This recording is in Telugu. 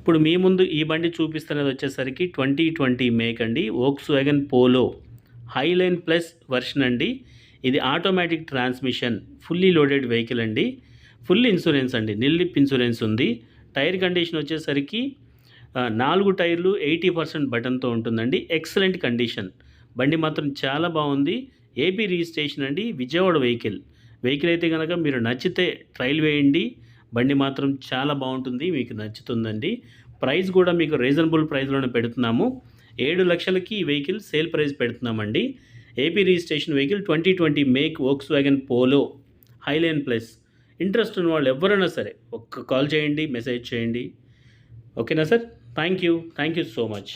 ఇప్పుడు మీ ముందు ఈ బండి చూపిస్తున్నది వచ్చేసరికి 2020 మేక్ అండి. Volkswagen Polo Highline plus version అండి. ఇది automatic transmission fully loaded vehicle అండి. ఫుల్ ఇన్సూరెన్స్ అండి, నిల్ ఇన్సూరెన్స్ ఉంది. టైర్ కండిషన్ వచ్చేసరికి 4 టైర్లు 80% బటన్తో ఉంటుందండి. Excellent condition. బండి మాత్రం చాలా బాగుంది. ఏపీ రిజిస్ట్రేషన్ అండి, విజయవాడ వెహికల్ అయితే కనుక మీరు నచ్చితే ట్రయల్ వేయండి. బండి మాత్రం చాలా బాగుంటుంది, మీకు నచ్చుతుందండి. ప్రైస్ కూడా మీకు రీజనబుల్ ప్రైస్లోనే పెడుతున్నాము. 7 లక్షలకి ఈ వెహికల్ సేల్ ప్రైస్ పెడుతున్నామండి. AP registration vehicle 2020 make Volkswagen Polo Highline plus. Interest ఉన్న వాళ్ళు ఎవరైనా సరే ఒక్క కాల్ చేయండి, మెసేజ్ చేయండి. ఓకేనా sir? Thank you so much.